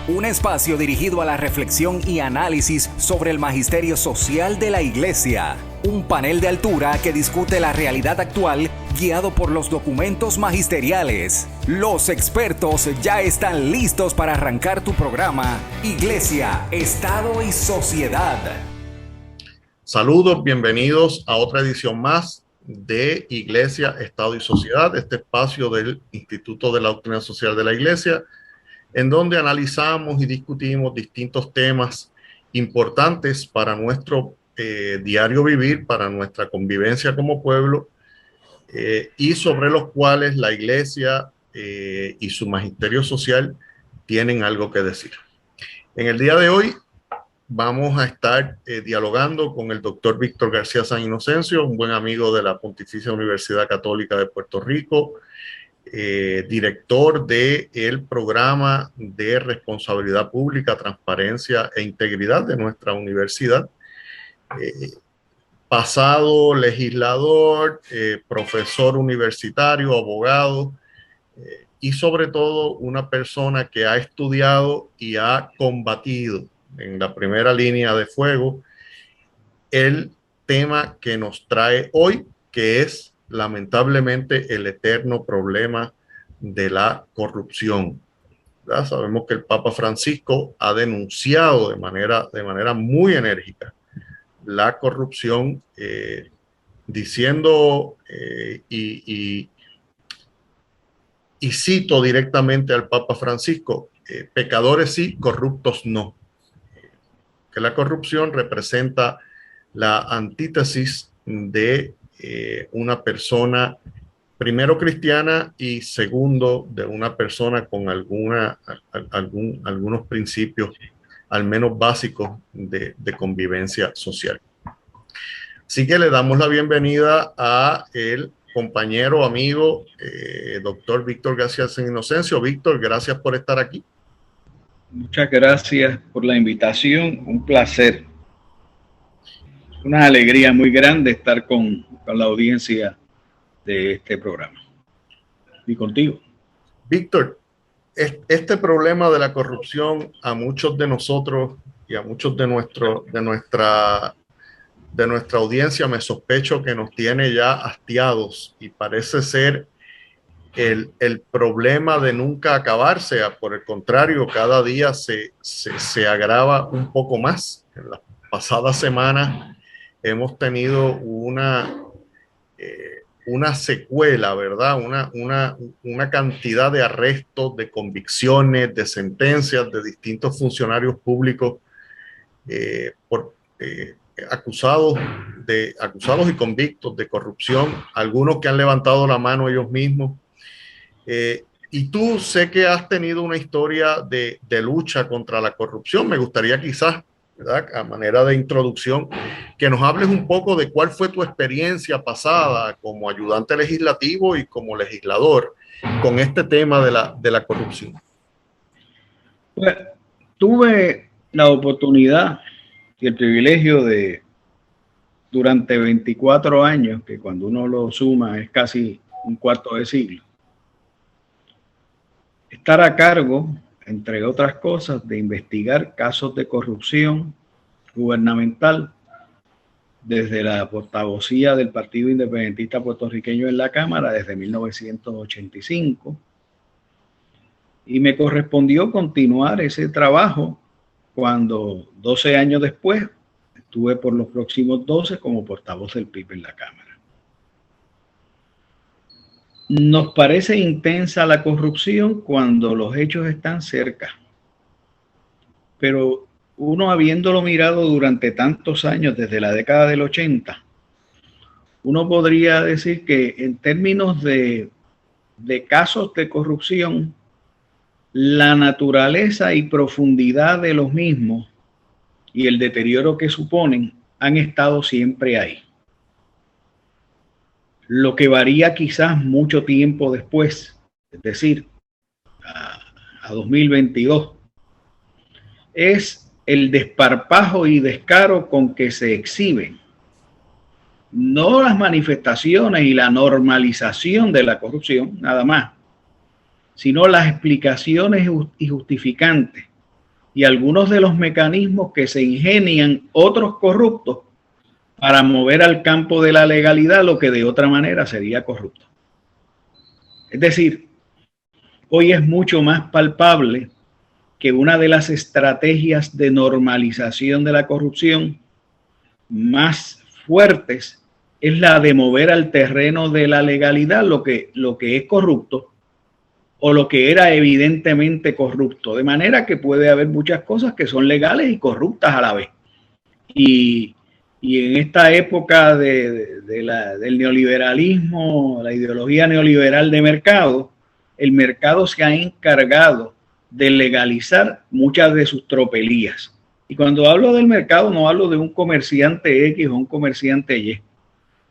Un espacio dirigido a la reflexión y análisis sobre el magisterio social de la Iglesia. Un panel de altura que discute la realidad actual guiado por los documentos magisteriales. Los expertos ya están listos para arrancar tu programa Iglesia, Estado y Sociedad. Saludos, bienvenidos a otra edición más de Iglesia, Estado y Sociedad, este espacio del Instituto de la Doctrina Social de la Iglesia, en donde analizamos y discutimos distintos temas importantes para nuestro diario vivir, para nuestra convivencia como pueblo, y sobre los cuales la Iglesia y su magisterio social tienen algo que decir. En el día de hoy vamos a estar dialogando con el doctor Víctor García San Inocencio, un buen amigo de la Pontificia Universidad Católica de Puerto Rico, director del programa de responsabilidad pública, transparencia e integridad de nuestra universidad, pasado legislador, profesor universitario, abogado, y sobre todo una persona que ha estudiado y ha combatido en la primera línea de fuego el tema que nos trae hoy, que es lamentablemente el eterno problema de la corrupción. ¿Verdad? Sabemos que el Papa Francisco ha denunciado de manera muy enérgica la corrupción, diciendo, y cito directamente al Papa Francisco, pecadores sí, corruptos no. Que la corrupción representa la antítesis de una persona, primero cristiana y segundo de una persona con algunos principios al menos básicos de convivencia social. Así que le damos la bienvenida a el compañero, amigo, doctor Víctor García San Inocencio. Víctor, gracias por estar aquí. Muchas gracias por la invitación, un placer. Una alegría muy grande estar con la audiencia de este programa y contigo. Víctor, este problema de la corrupción a muchos de nosotros y a muchos de nuestra audiencia me sospecho que nos tiene ya hastiados y parece ser el problema de nunca acabarse. Por el contrario, cada día se agrava un poco más. En las pasadas semanas hemos tenido una secuela, ¿verdad? Una cantidad de arrestos, de convicciones, de sentencias de distintos funcionarios públicos acusados y convictos de corrupción, algunos que han levantado la mano ellos mismos. Y tú sé que has tenido una historia de lucha contra la corrupción. Me gustaría quizás, ¿verdad?, a manera de introducción, que nos hables un poco de cuál fue tu experiencia pasada como ayudante legislativo y como legislador con este tema de la corrupción. Pues, tuve la oportunidad y el privilegio de, durante 24 años, que cuando uno lo suma es casi un cuarto de siglo, estar a cargo, entre otras cosas, de investigar casos de corrupción gubernamental desde la portavocía del Partido Independentista Puertorriqueño en la Cámara desde 1985, y me correspondió continuar ese trabajo cuando 12 años después estuve por los próximos 12 como portavoz del PIB en la Cámara. Nos parece intensa la corrupción cuando los hechos están cerca, pero uno, habiéndolo mirado durante tantos años, desde la década del 80, uno podría decir que en términos de casos de corrupción, la naturaleza y profundidad de los mismos y el deterioro que suponen han estado siempre ahí. Lo que varía quizás mucho tiempo después, es decir, a 2022, es el desparpajo y descaro con que se exhiben, no las manifestaciones y la normalización de la corrupción, nada más, sino las explicaciones y justificantes y algunos de los mecanismos que se ingenian otros corruptos para mover al campo de la legalidad lo que de otra manera sería corrupto. Es decir, hoy es mucho más palpable que una de las estrategias de normalización de la corrupción más fuertes es la de mover al terreno de la legalidad lo que es corrupto o lo que era evidentemente corrupto. De manera que puede haber muchas cosas que son legales y corruptas a la vez. Y en esta época del neoliberalismo, la ideología neoliberal de mercado, el mercado se ha encargado de legalizar muchas de sus tropelías. Y cuando hablo del mercado no hablo de un comerciante X o un comerciante Y,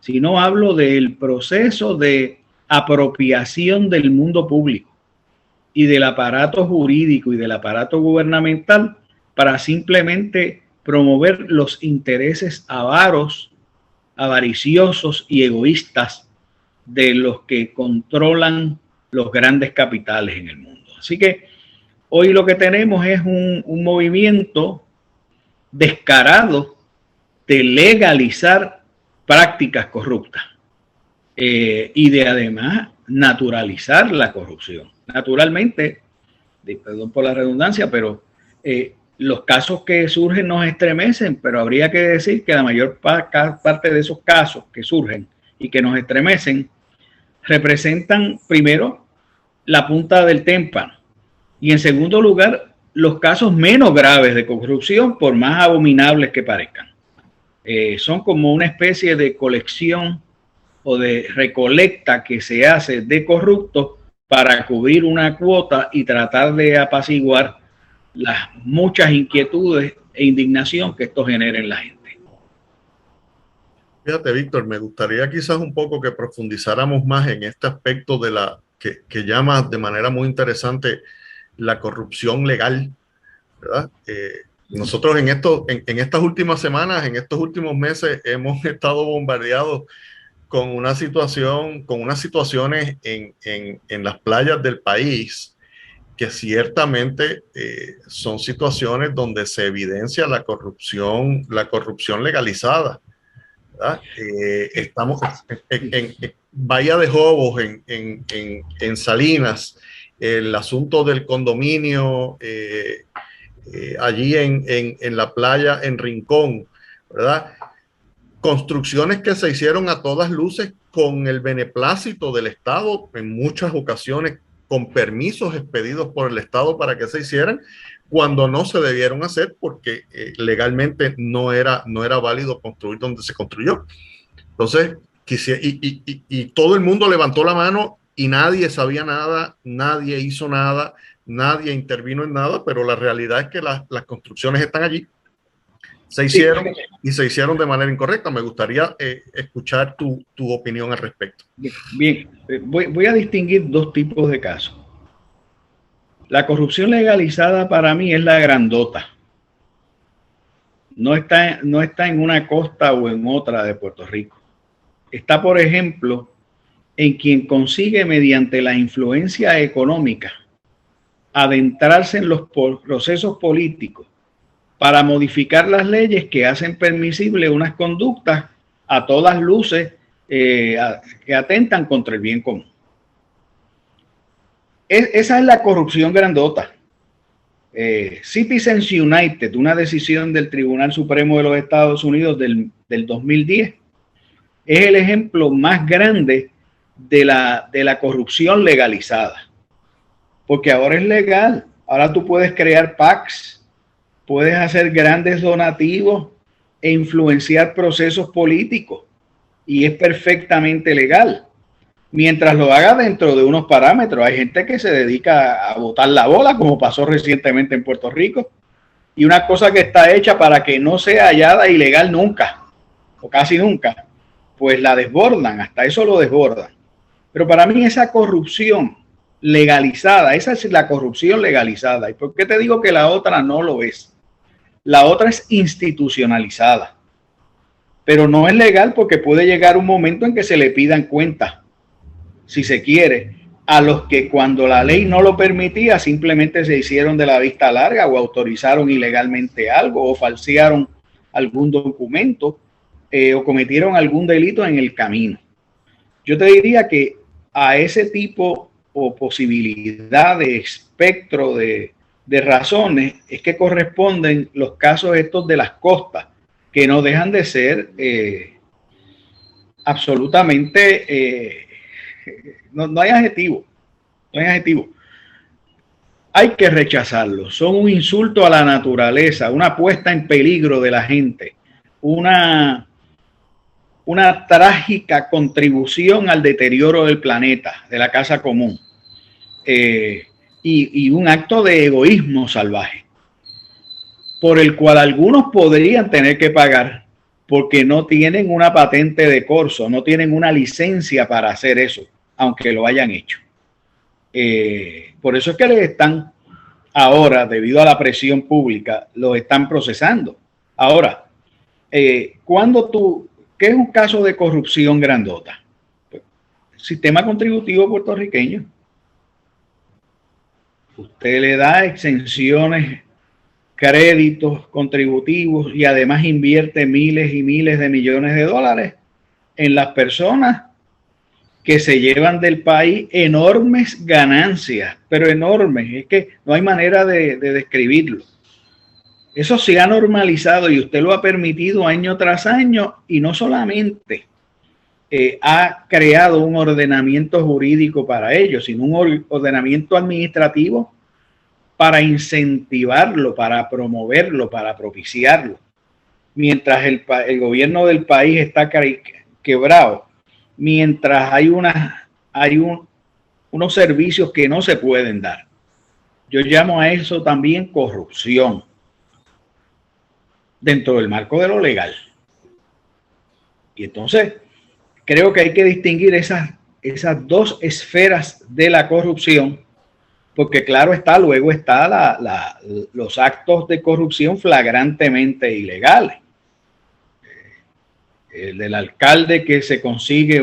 sino hablo del proceso de apropiación del mundo público y del aparato jurídico y del aparato gubernamental para simplemente promover los intereses avaros, avariciosos y egoístas de los que controlan los grandes capitales en el mundo. Así que hoy lo que tenemos es un movimiento descarado de legalizar prácticas corruptas y de además naturalizar la corrupción. Naturalmente, perdón por la redundancia, pero los casos que surgen nos estremecen, pero habría que decir que la mayor parte de esos casos que surgen y que nos estremecen representan primero la punta del témpano y en segundo lugar los casos menos graves de corrupción, por más abominables que parezcan. Son como una especie de colección o de recolecta que se hace de corruptos para cubrir una cuota y tratar de apaciguar las muchas inquietudes e indignación que esto genera en la gente. Fíjate, Víctor, me gustaría quizás un poco que profundizáramos más en este aspecto de la que llamas de manera muy interesante la corrupción legal, ¿verdad? Nosotros en estas últimas semanas, en estos últimos meses, hemos estado bombardeados con unas situaciones en las playas del país que ciertamente son situaciones donde se evidencia la corrupción legalizada, ¿verdad? Estamos en Bahía de Jobos, en Salinas, el asunto del condominio allí en la playa en Rincón, ¿verdad? Construcciones que se hicieron a todas luces con el beneplácito del Estado, en muchas ocasiones con permisos expedidos por el Estado para que se hicieran, cuando no se debieron hacer porque legalmente no era válido construir donde se construyó. Entonces, y todo el mundo levantó la mano y nadie sabía nada, nadie hizo nada, nadie intervino en nada, pero la realidad es que las construcciones están allí, se hicieron y se hicieron de manera incorrecta. Me gustaría escuchar tu opinión al respecto. Bien, voy a distinguir dos tipos de casos. La corrupción legalizada para mí es la grandota. No está en una costa o en otra de Puerto Rico. Está, por ejemplo, en quien consigue mediante la influencia económica adentrarse en los procesos políticos para modificar las leyes que hacen permisible unas conductas a todas luces que atentan contra el bien común. Esa es la corrupción grandota. Citizens United, una decisión del Tribunal Supremo de los Estados Unidos del 2010, es el ejemplo más grande de la corrupción legalizada. Porque ahora es legal. Ahora tú puedes crear PACs, puedes hacer grandes donativos e influenciar procesos políticos. Y es perfectamente legal. Mientras lo haga dentro de unos parámetros. Hay gente que se dedica a botar la bola, como pasó recientemente en Puerto Rico. Y una cosa que está hecha para que no sea hallada ilegal nunca, o casi nunca, pues la desbordan, hasta eso lo desbordan. Pero para mí esa corrupción legalizada, esa es la corrupción legalizada. ¿Y por qué te digo que la otra no lo es? La otra es institucionalizada. Pero no es legal porque puede llegar un momento en que se le pidan cuentas, si se quiere, a los que cuando la ley no lo permitía simplemente se hicieron de la vista larga o autorizaron ilegalmente algo o falsearon algún documento o cometieron algún delito en el camino. Yo te diría que a ese tipo o posibilidad de espectro de razones es que corresponden los casos estos de las costas, que no dejan de ser absolutamente, no hay adjetivo, no hay adjetivo. Hay que rechazarlo, son un insulto a la naturaleza, una puesta en peligro de la gente, una trágica contribución al deterioro del planeta, de la casa común, y un acto de egoísmo salvaje, por el cual algunos podrían tener que pagar porque no tienen una patente de corso, no tienen una licencia para hacer eso, aunque lo hayan hecho. Por eso es que les están ahora, debido a la presión pública, los están procesando. Ahora, ¿qué es un caso de corrupción grandota? Sistema contributivo puertorriqueño. Usted le da exenciones, créditos contributivos y además invierte miles y miles de millones de dólares en las personas que se llevan del país enormes ganancias, pero enormes, es que no hay manera de describirlo. Eso se ha normalizado y usted lo ha permitido año tras año, y no solamente ha creado un ordenamiento jurídico para ello, sino un ordenamiento administrativo para incentivarlo, para promoverlo, para propiciarlo. Mientras el gobierno del país está quebrado, mientras hay unos servicios que no se pueden dar. Yo llamo a eso también corrupción, dentro del marco de lo legal. Y entonces creo que hay que distinguir esas dos esferas de la corrupción, porque claro está, luego está los actos de corrupción flagrantemente ilegales. El del alcalde que se consigue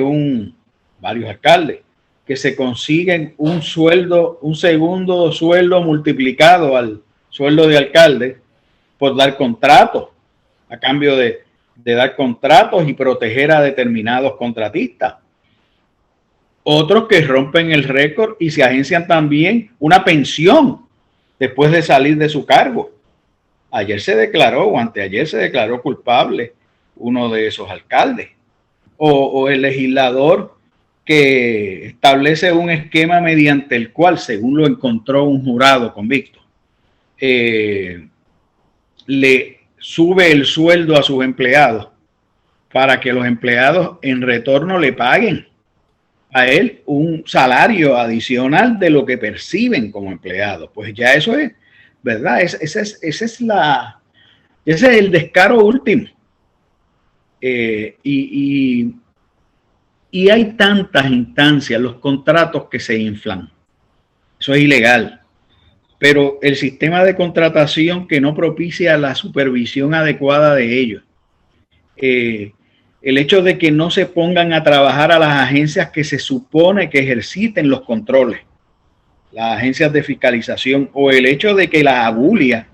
varios alcaldes, que se consiguen un segundo sueldo multiplicado al sueldo de alcalde por dar contratos, a cambio de dar contratos y proteger a determinados contratistas. Otros que rompen el récord y se agencian también una pensión después de salir de su cargo. Ayer se declaró, o anteayer se declaró culpable uno de esos alcaldes. O el legislador que establece un esquema mediante el cual, según lo encontró un jurado convicto, le sube el sueldo a sus empleados para que los empleados en retorno le paguen a él un salario adicional de lo que perciben como empleados. Pues ya eso es, ¿verdad? Ese es el descaro último. Y hay tantas instancias, los contratos que se inflan. Eso es ilegal. Pero el sistema de contratación que no propicia la supervisión adecuada de ellos. El hecho de que no se pongan a trabajar a las agencias que se supone que ejerciten los controles, las agencias de fiscalización, o el hecho de que la abulia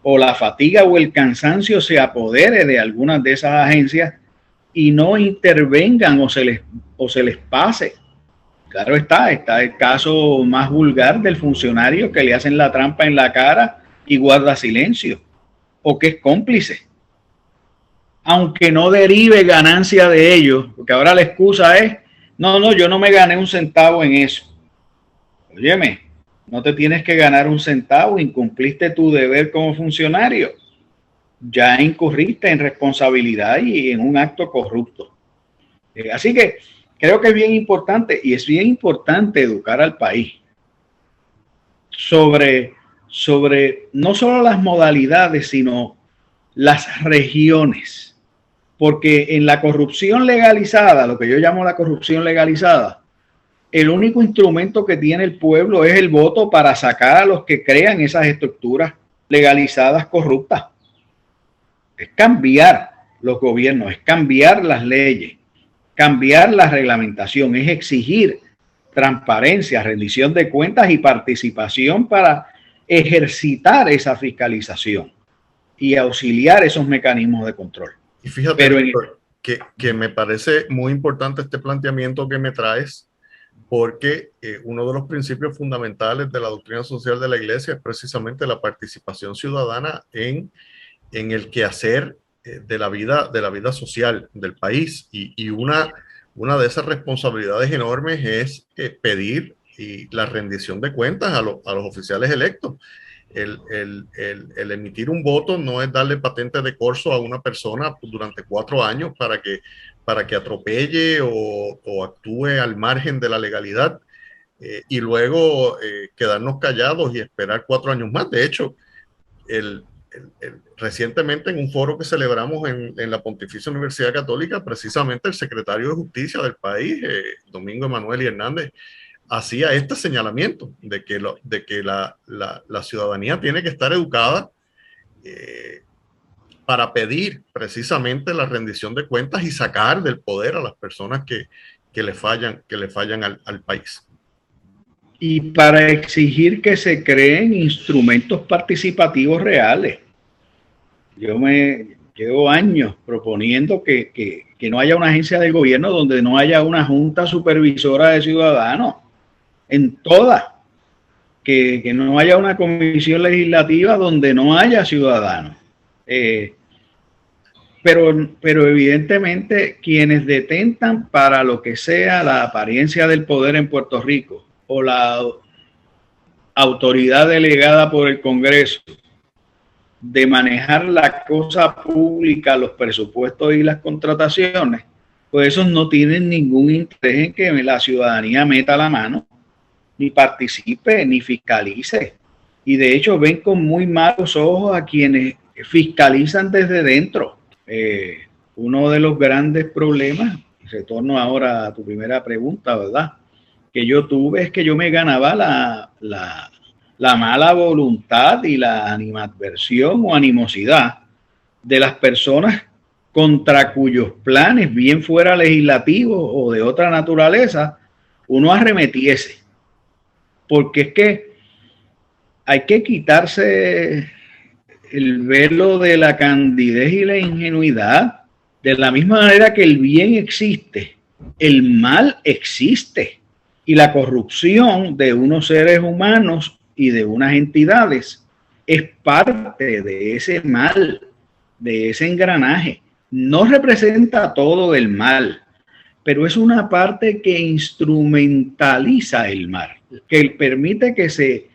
o la fatiga o el cansancio se apodere de algunas de esas agencias y no intervengan o se les pase. Claro está el caso más vulgar del funcionario que le hacen la trampa en la cara y guarda silencio, o que es cómplice, aunque no derive ganancia de ello, porque ahora la excusa es, no, yo no me gané un centavo en eso. Óyeme, no te tienes que ganar un centavo, incumpliste tu deber como funcionario, ya incurriste en responsabilidad y en un acto corrupto. Así que creo que es bien importante, y es bien importante educar al país sobre no solo las modalidades, sino las regiones. Porque en la corrupción legalizada, lo que yo llamo la corrupción legalizada, el único instrumento que tiene el pueblo es el voto para sacar a los que crean esas estructuras legalizadas corruptas. Es cambiar los gobiernos, es cambiar las leyes, cambiar la reglamentación, es exigir transparencia, rendición de cuentas y participación para ejercitar esa fiscalización y auxiliar esos mecanismos de control. Y fíjate, Víctor, que me parece muy importante este planteamiento que me traes, porque uno de los principios fundamentales de la doctrina social de la Iglesia es precisamente la participación ciudadana en el quehacer de la vida social del país. Y una de esas responsabilidades enormes es pedir la rendición de cuentas a los oficiales electos. El emitir un voto no es darle patente de corso a una persona durante 4 años para que atropelle o actúe al margen de la legalidad y luego quedarnos callados y esperar 4 años más. De hecho, recientemente en un foro que celebramos en la Pontificia Universidad Católica, precisamente el secretario de Justicia del país, Domingo Emanuel Hernández, hacía este señalamiento de que la ciudadanía tiene que estar educada para pedir precisamente la rendición de cuentas y sacar del poder a las personas que le fallan al país. Y para exigir que se creen instrumentos participativos reales. Yo me llevo años proponiendo que no haya una agencia del gobierno donde no haya una junta supervisora de ciudadanos. En todas, que no haya una comisión legislativa donde no haya ciudadanos. Pero evidentemente quienes detentan para lo que sea la apariencia del poder en Puerto Rico o la autoridad delegada por el Congreso de manejar la cosa pública, los presupuestos y las contrataciones, pues esos no tienen ningún interés en que la ciudadanía meta la mano, ni participe, ni fiscalice. Y de hecho ven con muy malos ojos a quienes fiscalizan desde dentro. Uno de los grandes problemas, retorno ahora a tu primera pregunta, ¿verdad?, que yo tuve es que yo me ganaba la mala voluntad y la animadversión o animosidad de las personas contra cuyos planes, bien fuera legislativos o de otra naturaleza, uno arremetiese. Porque es que hay que quitarse el velo de la candidez y la ingenuidad. De la misma manera que el bien existe, el mal existe. Y la corrupción de unos seres humanos y de unas entidades es parte de ese mal, de ese engranaje. No representa todo el mal, pero es una parte que instrumentaliza el mal, que permite que se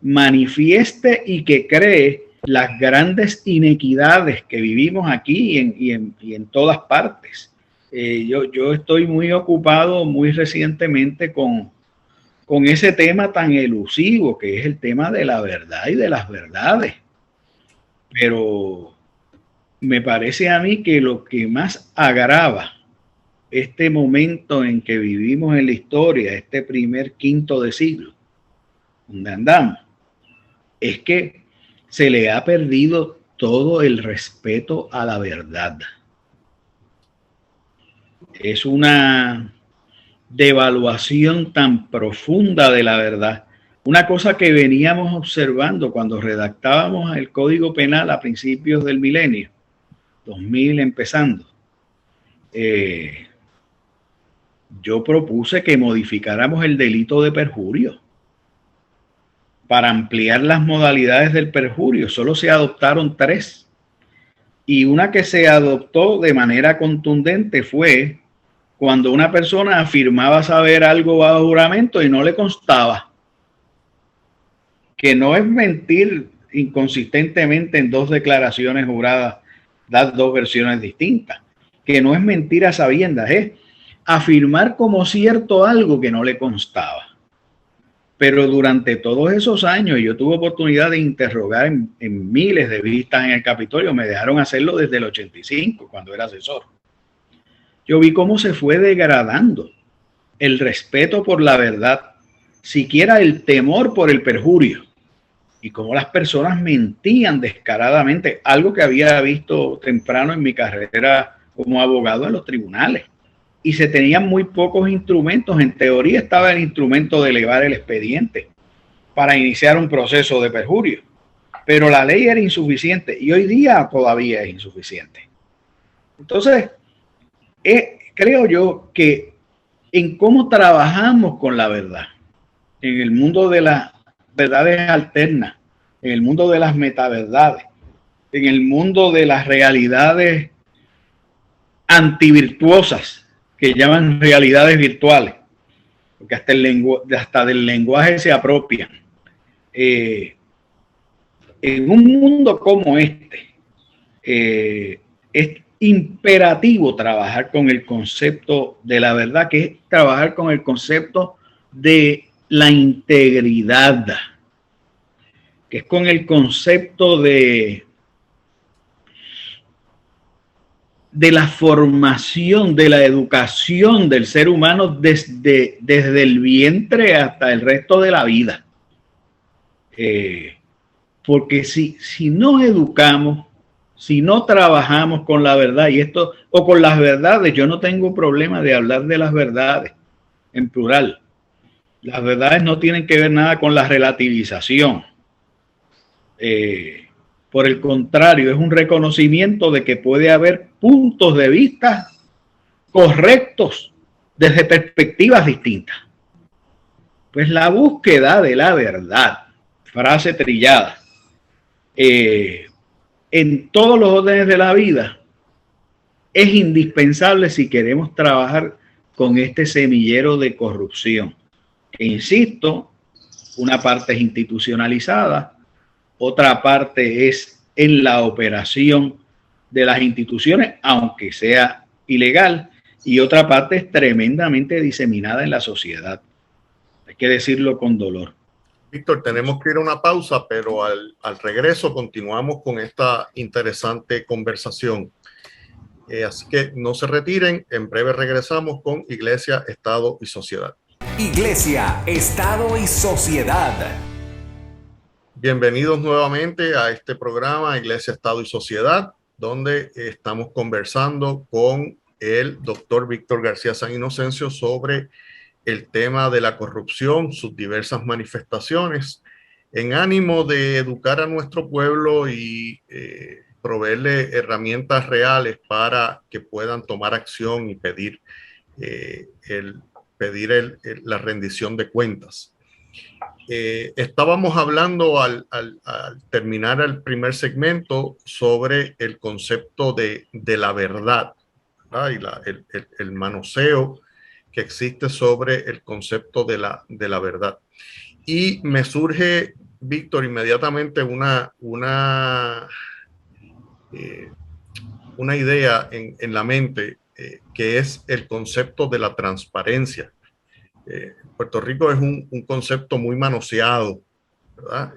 manifieste y que cree las grandes inequidades que vivimos aquí y en todas partes. Yo estoy muy ocupado muy recientemente con ese tema tan elusivo que es el tema de la verdad y de las verdades. Pero me parece a mí que lo que más agrava este momento en que vivimos en la historia, este primer quinto de siglo, donde andamos, es que se le ha perdido todo el respeto a la verdad. Es una devaluación tan profunda de la verdad. Una cosa que veníamos observando cuando redactábamos el Código Penal a principios del milenio, 2000 empezando. Yo propuse que modificáramos el delito de perjurio para ampliar las modalidades del perjurio. Solo se adoptaron 3. Y una que se adoptó de manera contundente fue cuando una persona afirmaba saber algo bajo juramento y no le constaba. Que no es mentir inconsistentemente en 2 declaraciones juradas, dar 2 versiones distintas. Que no es mentir a sabiendas, es afirmar como cierto algo que no le constaba. Pero durante todos esos años yo tuve oportunidad de interrogar en miles de vistas en el Capitolio. Me dejaron hacerlo desde el 85, cuando era asesor. Yo vi cómo se fue degradando el respeto por la verdad, siquiera el temor por el perjurio, y cómo las personas mentían descaradamente, algo que había visto temprano en mi carrera como abogado en los tribunales. y se tenían muy pocos instrumentos. En teoría estaba el instrumento de elevar el expediente para iniciar un proceso de perjurio, pero la ley era insuficiente y hoy día todavía es insuficiente. Entonces, creo yo que en cómo trabajamos con la verdad, en el mundo de las verdades alternas, en el mundo de las metaverdades, en el mundo de las realidades antivirtuosas, que llaman realidades virtuales, porque hasta del lenguaje se apropian. En un mundo como este, es imperativo trabajar con el concepto de la verdad, que es trabajar con el concepto de la integridad, que es con el concepto de la formación, de la educación del ser humano desde el vientre hasta el resto de la vida. Porque si no educamos, si no trabajamos con la verdad, o con las verdades, yo no tengo problema de hablar de las verdades en plural. Las verdades no tienen que ver nada con la relativización. Por el contrario, es un reconocimiento de que puede haber puntos de vista correctos desde perspectivas distintas. Pues la búsqueda de la verdad, frase trillada, en todos los órdenes de la vida es indispensable si queremos trabajar con este semillero de corrupción. Que, insisto, una parte es institucionalizada, otra parte es en la operación de las instituciones, aunque sea ilegal, y otra parte es tremendamente diseminada en la sociedad. Hay que decirlo con dolor. Víctor, tenemos que ir a una pausa, pero al regreso continuamos con esta interesante conversación. Así que no se retiren, en breve regresamos con Iglesia, Estado y Sociedad. Iglesia, Estado y Sociedad. Bienvenidos nuevamente a este programa Iglesia, Estado y Sociedad, donde estamos conversando con el doctor Víctor García San Inocencio sobre el tema de la corrupción, sus diversas manifestaciones, en ánimo de educar a nuestro pueblo y proveerle herramientas reales para que puedan tomar acción y pedir la rendición de cuentas. Estábamos hablando al terminar el primer segmento sobre el concepto de la verdad, ¿verdad? Y el manoseo que existe sobre el concepto de la verdad. Y me surge, Víctor, inmediatamente una idea en la mente, que es el concepto de la transparencia. Puerto Rico es un concepto muy manoseado, ¿verdad?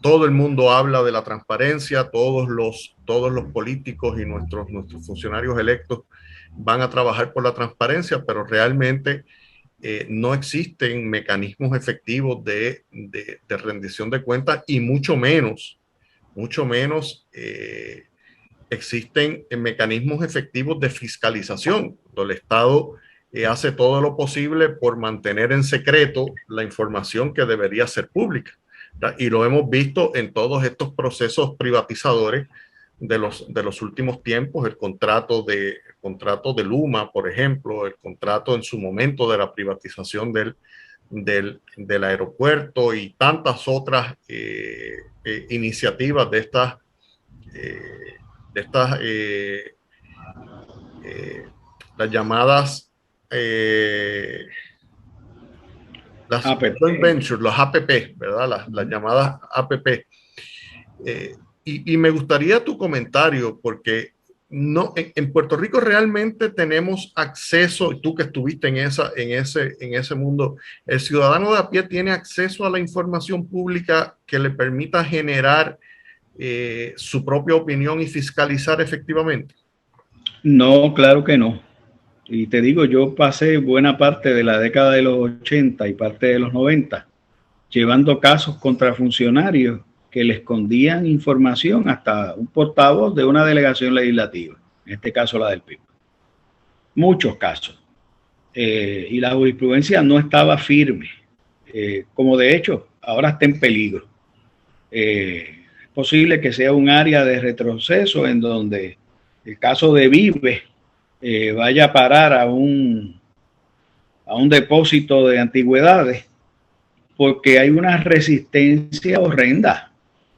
Todo el mundo habla de la transparencia, todos los políticos y nuestros funcionarios electos van a trabajar por la transparencia, pero realmente no existen mecanismos efectivos de rendición de cuentas, y mucho menos existen mecanismos efectivos de fiscalización, donde el Estado hace todo lo posible por mantener en secreto la información que debería ser pública, ¿verdad? Y lo hemos visto en todos estos procesos privatizadores de los últimos tiempos, el contrato de Luma, por ejemplo, el contrato en su momento de la privatización del aeropuerto y tantas otras iniciativas de estas las llamadas las joint ventures, los APP, ¿verdad? Las llamadas APP. Y me gustaría tu comentario, porque en Puerto Rico realmente tenemos acceso, y tú que estuviste en ese mundo, el ciudadano de a pie tiene acceso a la información pública que le permita generar su propia opinión y fiscalizar efectivamente. No, claro que no. Y te digo, yo pasé buena parte de la década de los 80 y parte de los 90 llevando casos contra funcionarios que le escondían información hasta un portavoz de una delegación legislativa, en este caso la del PIB. muchos casos. Y la jurisprudencia no estaba firme, como de hecho ahora está en peligro. Es posible que sea un área de retroceso en donde el caso de Vives vaya a parar a un depósito de antigüedades, porque hay una resistencia horrenda,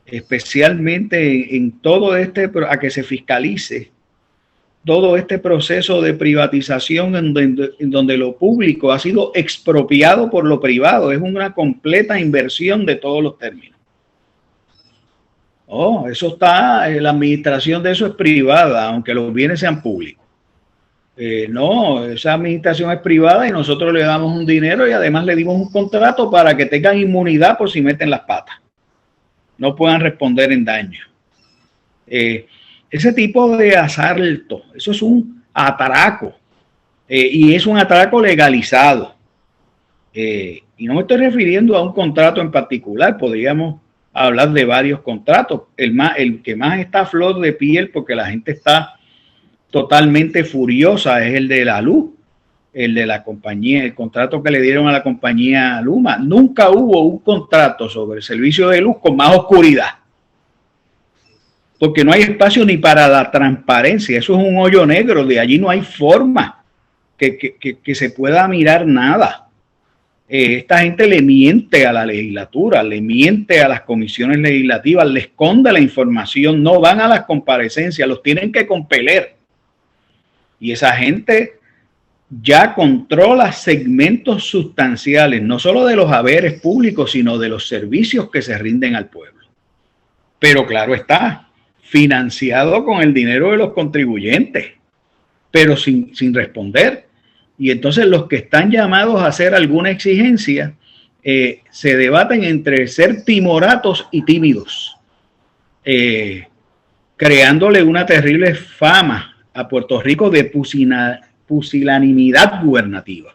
especialmente en todo a que se fiscalice todo este proceso de privatización en donde lo público ha sido expropiado por lo privado. Es una completa inversión de todos los términos. Eso está, la administración de eso es privada, aunque los bienes sean públicos. No, esa administración es privada y nosotros le damos un dinero y además le dimos un contrato para que tengan inmunidad por si meten las patas. No puedan responder en daño. Ese tipo de asalto, eso es un atraco. Y es un atraco legalizado. Y no me estoy refiriendo a un contrato en particular, podríamos hablar de varios contratos. El que más está a flor de piel, porque la gente está totalmente furiosa, es el de la luz, el de la compañía, el contrato que le dieron a la compañía Luma. Nunca hubo un contrato sobre el servicio de luz con más oscuridad, porque no hay espacio ni para la transparencia. Eso es un hoyo negro, de allí no hay forma que se pueda mirar nada. Esta gente le miente a la legislatura, le miente a las comisiones legislativas, le esconde la información, no van a las comparecencias, los tienen que compeler. Y esa gente ya controla segmentos sustanciales, no solo de los haberes públicos, sino de los servicios que se rinden al pueblo. Pero claro está, financiado con el dinero de los contribuyentes, pero sin responder. Y entonces los que están llamados a hacer alguna exigencia se debaten entre ser timoratos y tímidos, creándole una terrible fama a Puerto Rico de pusilanimidad gubernativa,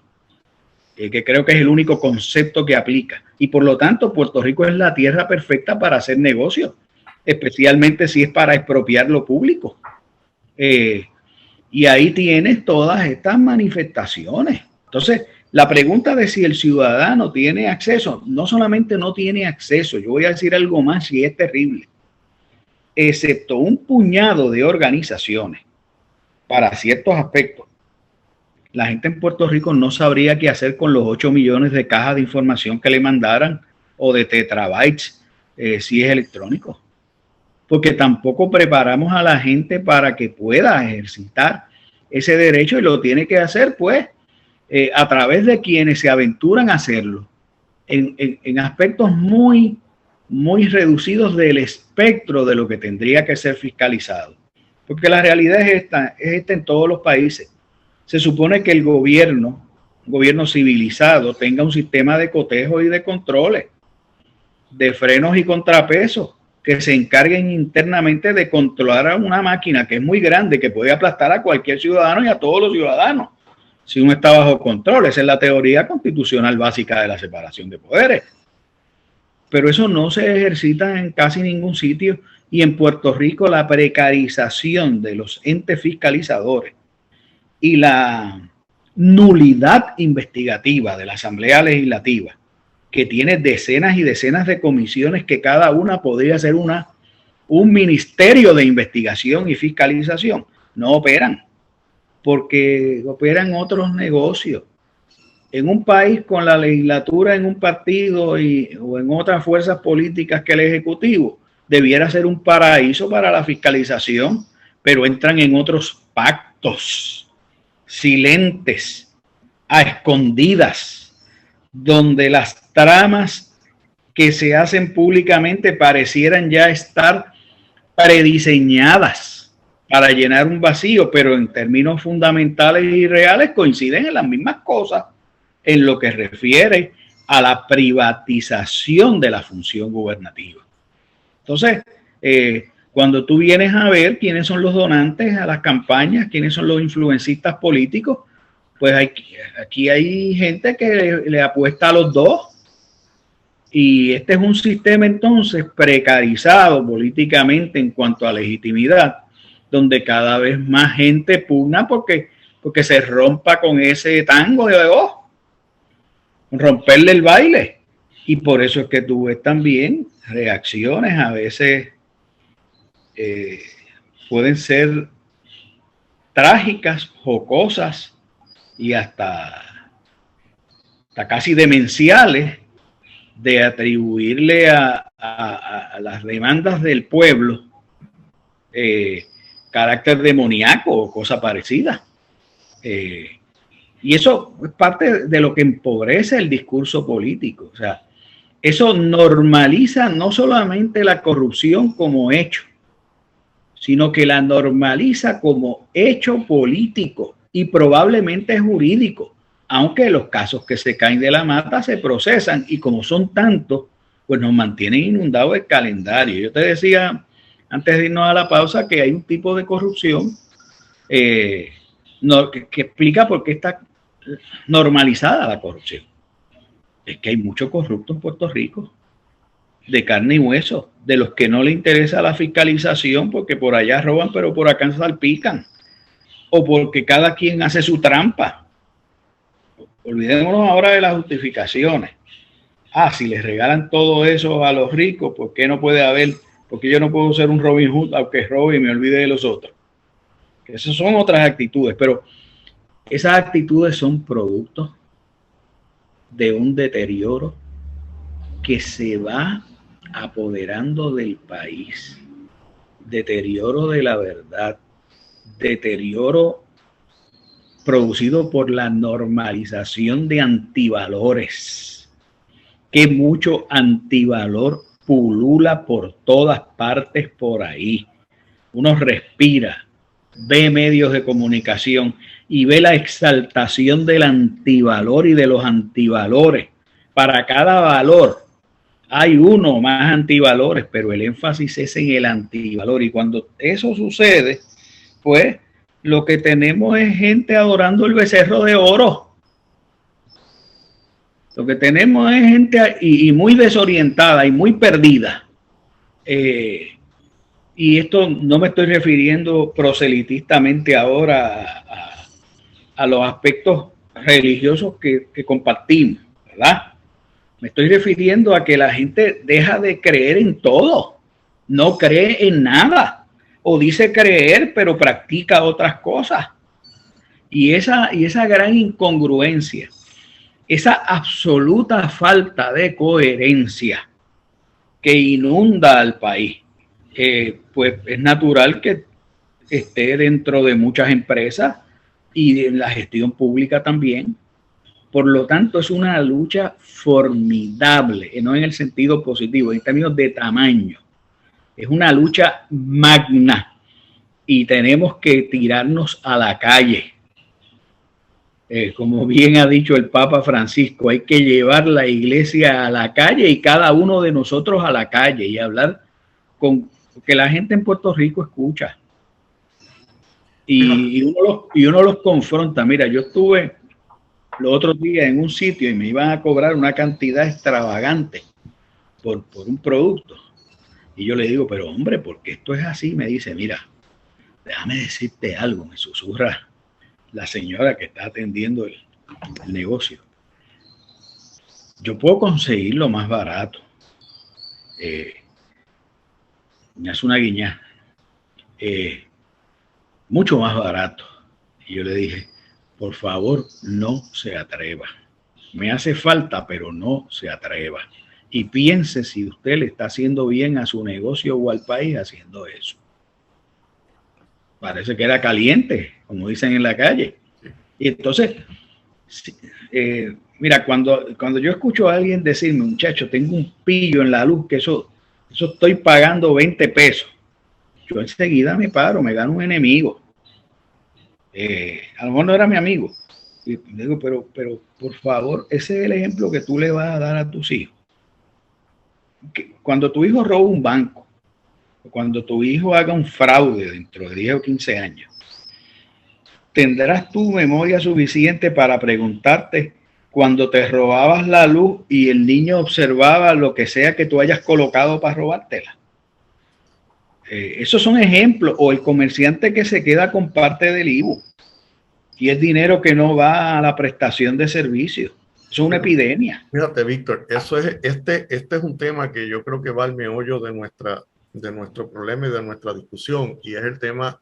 que creo que es el único concepto que aplica. Y por lo tanto, Puerto Rico es la tierra perfecta para hacer negocios, especialmente si es para expropiar lo público. Y ahí tienes todas estas manifestaciones. Entonces, la pregunta de si el ciudadano tiene acceso, no solamente no tiene acceso, yo voy a decir algo más y es terrible, excepto un puñado de organizaciones para ciertos aspectos. La gente en Puerto Rico no sabría qué hacer con los 8 millones de cajas de información que le mandaran o de terabytes si es electrónico. Porque tampoco preparamos a la gente para que pueda ejercitar ese derecho, y lo tiene que hacer pues a través de quienes se aventuran a hacerlo en aspectos muy, muy reducidos del espectro de lo que tendría que ser fiscalizado. Porque la realidad es esta en todos los países. Se supone que el gobierno, un gobierno civilizado, tenga un sistema de cotejo y de controles, de frenos y contrapesos, que se encarguen internamente de controlar a una máquina que es muy grande, que puede aplastar a cualquier ciudadano y a todos los ciudadanos, si uno está bajo control. Esa es la teoría constitucional básica de la separación de poderes. Pero eso no se ejercita en casi ningún sitio, y en Puerto Rico la precarización de los entes fiscalizadores y la nulidad investigativa de la Asamblea Legislativa, que tiene decenas y decenas de comisiones que cada una podría ser un ministerio de investigación y fiscalización, no operan, porque operan otros negocios. En un país con la legislatura en un partido o en otras fuerzas políticas que el Ejecutivo, debiera ser un paraíso para la fiscalización, pero entran en otros pactos silentes, a escondidas, donde las tramas que se hacen públicamente parecieran ya estar prediseñadas para llenar un vacío, pero en términos fundamentales y reales coinciden en las mismas cosas en lo que refiere a la privatización de la función gubernativa. Entonces, cuando tú vienes a ver quiénes son los donantes a las campañas, quiénes son los influencistas políticos, pues aquí hay gente que le apuesta a los dos. Y este es un sistema entonces precarizado políticamente en cuanto a legitimidad, donde cada vez más gente pugna porque porque se rompa con ese tango de romperle el baile. Y por eso es que tú ves también reacciones a veces pueden ser trágicas, jocosas y hasta casi demenciales, de atribuirle a las demandas del pueblo carácter demoníaco o cosa parecida. Y eso es parte de lo que empobrece el discurso político. O sea, eso normaliza no solamente la corrupción como hecho, sino que la normaliza como hecho político y probablemente jurídico, aunque los casos que se caen de la mata se procesan y como son tantos, pues nos mantienen inundados el calendario. Yo te decía antes de irnos a la pausa que hay un tipo de corrupción que explica por qué está normalizada la corrupción. Es que hay mucho corrupto en Puerto Rico, de carne y hueso, de los que no le interesa la fiscalización porque por allá roban pero por acá salpican, o porque cada quien hace su trampa. Olvidémonos ahora de las justificaciones. Si les regalan todo eso a los ricos, ¿por qué no puede haber? Porque yo no puedo ser un Robin Hood aunque robe y me olvide de los otros. Esas son otras actitudes, pero esas actitudes son productos de un deterioro que se va apoderando del país, deterioro de la verdad, deterioro producido por la normalización de antivalores, que mucho antivalor pulula por todas partes por ahí. Uno respira, ve medios de comunicación y ve la exaltación del antivalor y de los antivalores. Para cada valor hay uno más antivalores, pero el énfasis es en el antivalor. Y cuando eso sucede, pues lo que tenemos es gente adorando el becerro de oro. Lo que tenemos es gente y muy desorientada y muy perdida. Y esto no me estoy refiriendo proselitistamente ahora a los aspectos religiosos que compartimos, ¿verdad? Me estoy refiriendo a que la gente deja de creer en todo, no cree en nada. O dice creer, pero practica otras cosas. Y esa gran incongruencia, esa absoluta falta de coherencia que inunda al país, pues es natural que esté dentro de muchas empresas y en la gestión pública también. Por lo tanto, es una lucha formidable, no en el sentido positivo, en términos de tamaño. Es una lucha magna y tenemos que tirarnos a la calle. Como bien ha dicho el Papa Francisco, hay que llevar la iglesia a la calle y cada uno de nosotros a la calle y hablar con que la gente en Puerto Rico escucha. Y uno los confronta. Mira, yo estuve los otros días en un sitio y me iban a cobrar una cantidad extravagante por un producto. Y yo le digo, pero hombre, ¿por qué esto es así? Me dice, mira, déjame decirte algo, me susurra la señora que está atendiendo el negocio. Yo puedo conseguirlo más barato. Me hace una guiña. Mucho más barato. Y yo le dije, por favor, no se atreva. Me hace falta, pero no se atreva. Y piense si usted le está haciendo bien a su negocio o al país haciendo eso. Parece que era caliente, como dicen en la calle. Y entonces, mira, cuando yo escucho a alguien decirme, muchacho, tengo un pillo en la luz, que eso estoy pagando 20 pesos. Yo enseguida me paro, me gano un enemigo. A lo mejor no era mi amigo. Y digo, pero por favor, ese es el ejemplo que tú le vas a dar a tus hijos. Que cuando tu hijo roba un banco, cuando tu hijo haga un fraude dentro de 10 o 15 años, tendrás tu memoria suficiente para preguntarte cuando te robabas la luz y el niño observaba lo que sea que tú hayas colocado para robártela. Esos son ejemplos. O el comerciante que se queda con parte del IVU. Y es dinero que no va a la prestación de servicios. Es una epidemia. Fíjate, Víctor, este es un tema que yo creo que va al meollo de nuestro problema y de nuestra discusión, y es el tema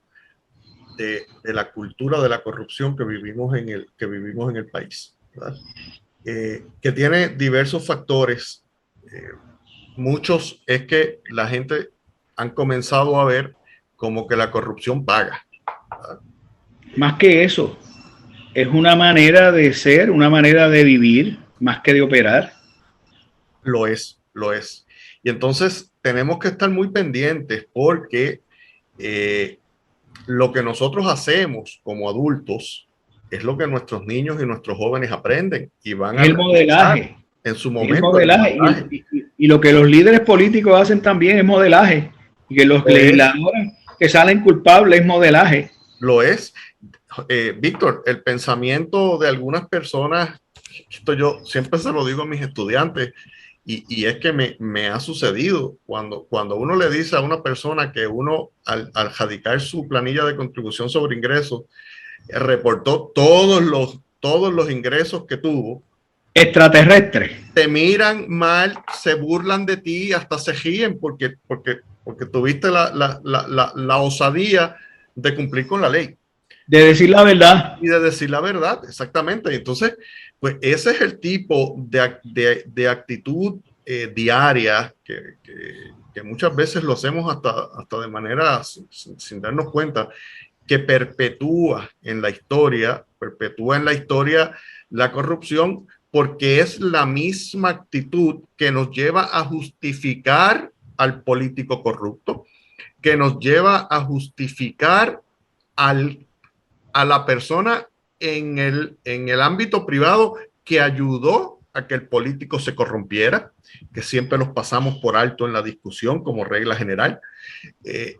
de la cultura de la corrupción que vivimos en el país, ¿verdad? Que tiene diversos factores. Muchos es que la gente han comenzado a ver como que la corrupción paga, ¿verdad? Más que eso, es una manera de ser, una manera de vivir, más que de operar. Lo es. Y entonces tenemos que estar muy pendientes porque lo que nosotros hacemos como adultos es lo que nuestros niños y nuestros jóvenes aprenden y van a el modelaje. En su momento. El modelaje. Y lo que los líderes políticos hacen también es modelaje. Y que los legisladores que salen culpables es modelaje. Lo es. Víctor, el pensamiento de algunas personas, esto yo siempre se lo digo a mis estudiantes, y es que me ha sucedido cuando uno le dice a una persona que uno al radicar su planilla de contribución sobre ingresos reportó todos los ingresos que tuvo. Extraterrestre. Te miran mal, se burlan de ti, hasta se ríen porque tuviste la osadía de cumplir con la ley. De decir la verdad. Y de decir la verdad, exactamente. Entonces, pues ese es el tipo de actitud diaria que muchas veces lo hacemos hasta de manera sin darnos cuenta, que perpetúa en la historia la corrupción, porque es la misma actitud que nos lleva a justificar al político corrupto, que nos lleva a justificar a la persona en el ámbito privado que ayudó a que el político se corrompiera, que siempre los pasamos por alto en la discusión como regla general.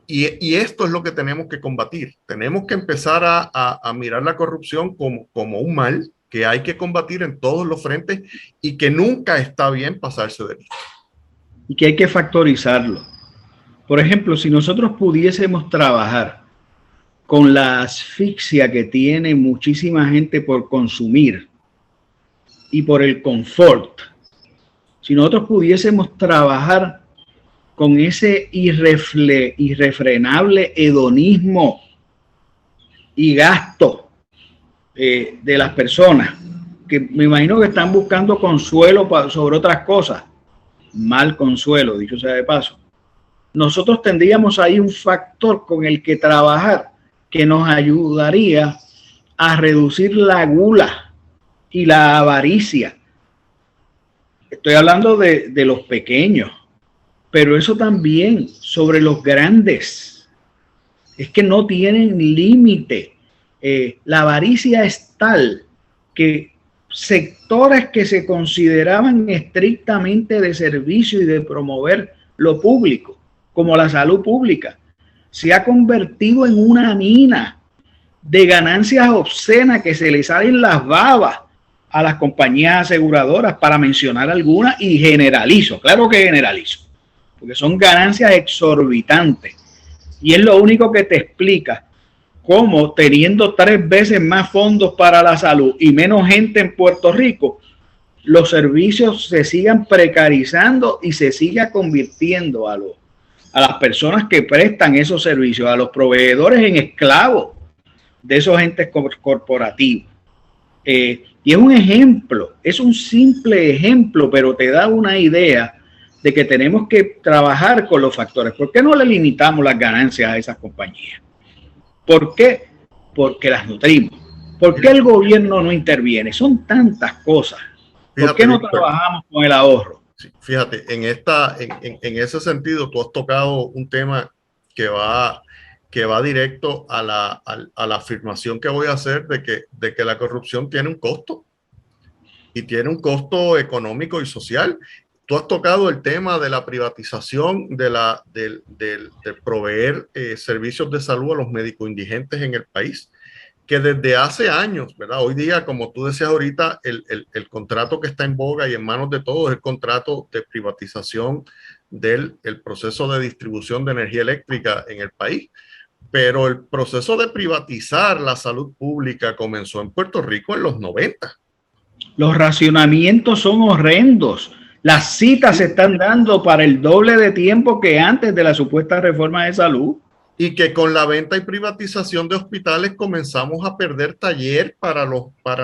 Y esto es lo que tenemos que combatir. Tenemos que empezar a mirar la corrupción como un mal que hay que combatir en todos los frentes y que nunca está bien pasarse de listo. Y que hay que factorizarlo. Por ejemplo, si nosotros pudiésemos trabajar con la asfixia que tiene muchísima gente por consumir y por el confort, si nosotros pudiésemos trabajar con ese irrefrenable hedonismo y gasto de las personas, que me imagino que están buscando consuelo sobre otras cosas, mal consuelo, dicho sea de paso, nosotros tendríamos ahí un factor con el que trabajar que nos ayudaría a reducir la gula y la avaricia. Estoy hablando de los pequeños, pero eso también sobre los grandes. Es que no tienen límite. La avaricia es tal que sectores que se consideraban estrictamente de servicio y de promover lo público, como la salud pública, se ha convertido en una mina de ganancias obscenas que se le salen las babas a las compañías aseguradoras, para mencionar algunas, y generalizo, claro que generalizo, porque son ganancias exorbitantes. Y es lo único que te explica cómo, teniendo 3 veces más fondos para la salud y menos gente en Puerto Rico, los servicios se sigan precarizando y se siga convirtiendo a las personas que prestan esos servicios, a los proveedores, en esclavos de esos entes corporativos. Y es un ejemplo, es un simple ejemplo, pero te da una idea de que tenemos que trabajar con los factores. ¿Por qué no le limitamos las ganancias a esas compañías? ¿Por qué? Porque las nutrimos. ¿Por qué el gobierno no interviene? Son tantas cosas. ¿Por qué no trabajamos con el ahorro? Fíjate, en ese sentido, tú has tocado un tema que va directo a la afirmación que voy a hacer de que la corrupción tiene un costo, y tiene un costo económico y social. Tú has tocado el tema de la privatización del proveer servicios de salud a los médicos indigentes en el país, que desde hace años, ¿verdad? Hoy día, como tú decías ahorita, el contrato que está en boga y en manos de todos es el contrato de privatización del proceso de distribución de energía eléctrica en el país. pero el proceso de privatizar la salud pública comenzó en Puerto Rico en los 90. Los racionamientos son horrendos. Las citas se están dando para el doble de tiempo que antes de la supuesta reforma de salud. Y que con la venta y privatización de hospitales comenzamos a perder taller para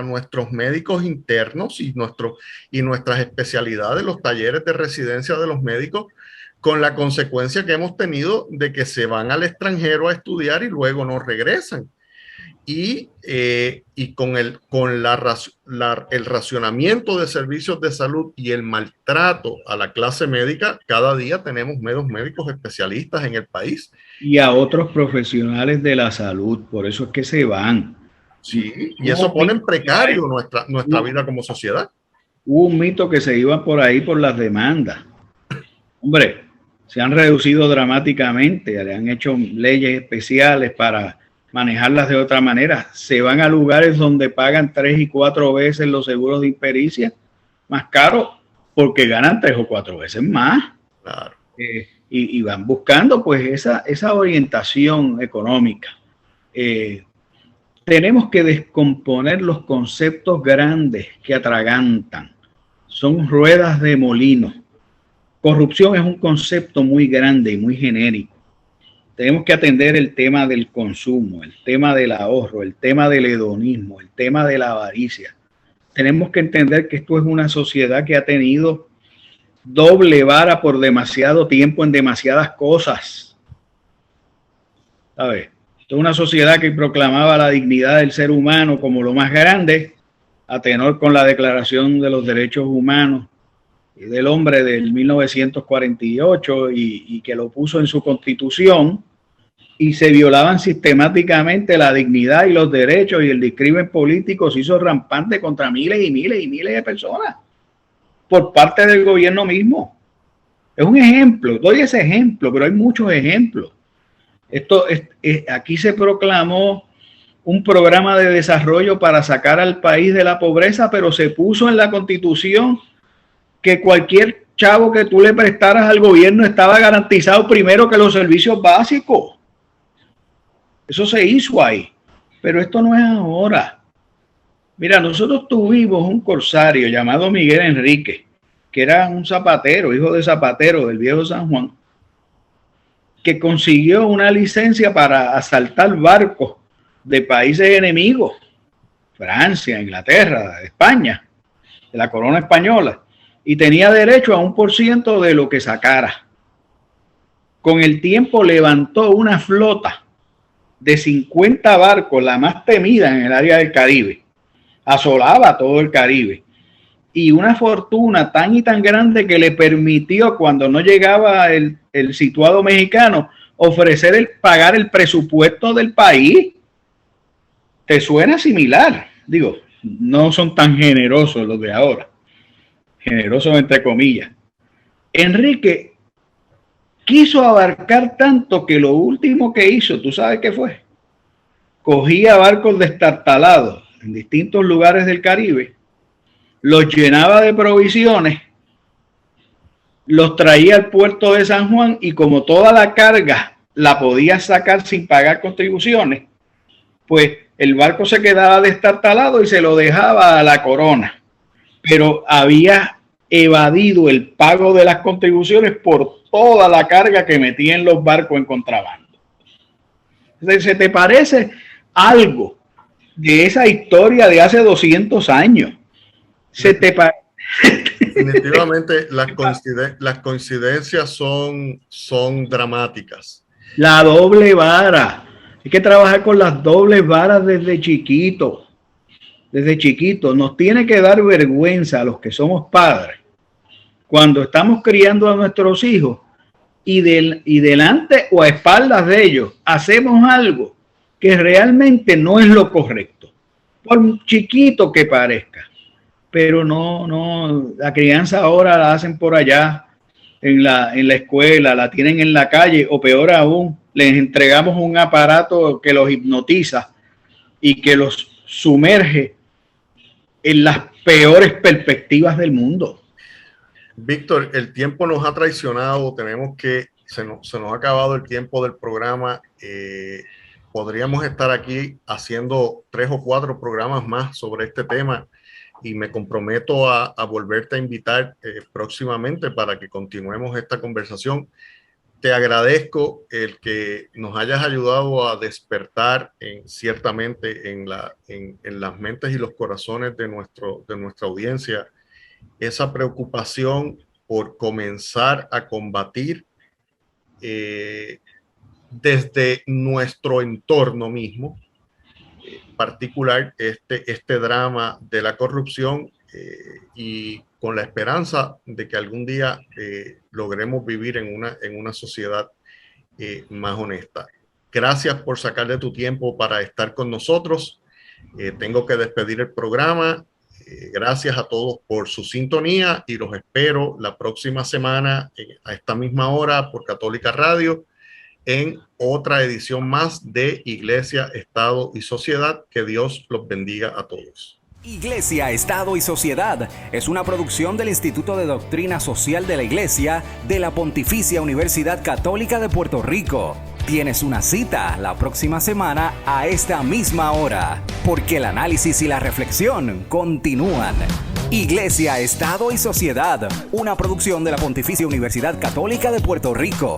nuestros médicos internos y nuestras especialidades, los talleres de residencia de los médicos, con la consecuencia que hemos tenido de que se van al extranjero a estudiar y luego no regresan. Y con el racionamiento de servicios de salud y el maltrato a la clase médica, cada día tenemos menos médicos especialistas en el país. Y a otros profesionales de la salud, por eso es que se van. Sí, y eso pone en precario nuestra vida como sociedad. Hubo un mito que se iba por ahí por las demandas. Hombre, se han reducido dramáticamente, le han hecho leyes especiales para manejarlas de otra manera. Se van a lugares donde pagan 3 y 4 veces los seguros de impericia, más caro, porque ganan 3 o 4 veces más. Claro. Y van buscando pues esa orientación económica. Tenemos que descomponer los conceptos grandes que atragantan. Son ruedas de molino. Corrupción es un concepto muy grande y muy genérico. Tenemos que atender el tema del consumo, el tema del ahorro, el tema del hedonismo, el tema de la avaricia. Tenemos que entender que esto es una sociedad que ha tenido doble vara por demasiado tiempo en demasiadas cosas. ¿Sabes? Esto es una sociedad que proclamaba la dignidad del ser humano como lo más grande, a tenor con la Declaración de los Derechos Humanos y del Hombre del 1948 y que lo puso en su Constitución, y se violaban sistemáticamente la dignidad y los derechos, y el discrimen político se hizo rampante contra miles y miles y miles de personas por parte del gobierno mismo. Es un ejemplo, doy ese ejemplo, pero hay muchos ejemplos. Aquí se proclamó un programa de desarrollo para sacar al país de la pobreza, pero se puso en la Constitución que cualquier chavo que tú le prestaras al gobierno estaba garantizado primero que los servicios básicos. Eso se hizo ahí, pero esto no es ahora. Mira, nosotros tuvimos un corsario llamado Miguel Enrique, que era un zapatero, hijo de zapatero del viejo San Juan, que consiguió una licencia para asaltar barcos de países enemigos, Francia, Inglaterra, España, de la corona española, y tenía derecho a 1% de lo que sacara. Con el tiempo levantó una flota de 50 barcos, la más temida en el área del Caribe. Asolaba todo el Caribe. Y una fortuna tan y tan grande que le permitió, cuando no llegaba el situado mexicano, pagar el presupuesto del país. ¿Te suena similar? Digo, no son tan generosos los de ahora. Generosos entre comillas. Enrique quiso abarcar tanto que lo último que hizo, ¿tú sabes qué fue? Cogía barcos destartalados en distintos lugares del Caribe, los llenaba de provisiones, los traía al puerto de San Juan, y como toda la carga la podía sacar sin pagar contribuciones, pues el barco se quedaba destartalado y se lo dejaba a la corona, pero había evadido el pago de las contribuciones por toda la carga que metía en los barcos en contrabando. ¿Se te parece algo de esa historia de hace 200 años? Definitivamente las coincidencias son dramáticas. La doble vara. Hay que trabajar con las dobles varas desde chiquito. Desde chiquito. Nos tiene que dar vergüenza a los que somos padres cuando estamos criando a nuestros hijos y delante o a espaldas de ellos hacemos algo que realmente no es lo correcto, por chiquito que parezca. Pero no, la crianza ahora la hacen por allá en la escuela, la tienen en la calle, o peor aún, les entregamos un aparato que los hipnotiza y que los sumerge en las peores perspectivas del mundo. Víctor, el tiempo nos ha traicionado, tenemos que se nos ha acabado el tiempo del programa. Podríamos estar aquí haciendo 3 o 4 programas más sobre este tema y me comprometo a volverte a invitar próximamente para que continuemos esta conversación. Te agradezco el que nos hayas ayudado a despertar ciertamente en las mentes y los corazones de nuestra audiencia esa preocupación por comenzar a combatir desde nuestro entorno mismo, particular este drama de la corrupción, y con la esperanza de que algún día logremos vivir en una sociedad más honesta. Gracias por sacarle tu tiempo para estar con nosotros. Tengo que despedir el programa. Gracias a todos por su sintonía y los espero la próxima semana a esta misma hora por Católica Radio en otra edición más de Iglesia, Estado y Sociedad. Que Dios los bendiga a todos. Iglesia, Estado y Sociedad es una producción del Instituto de Doctrina Social de la Iglesia de la Pontificia Universidad Católica de Puerto Rico. Tienes una cita la próxima semana a esta misma hora, porque el análisis y la reflexión continúan. Iglesia, Estado y Sociedad, una producción de la Pontificia Universidad Católica de Puerto Rico.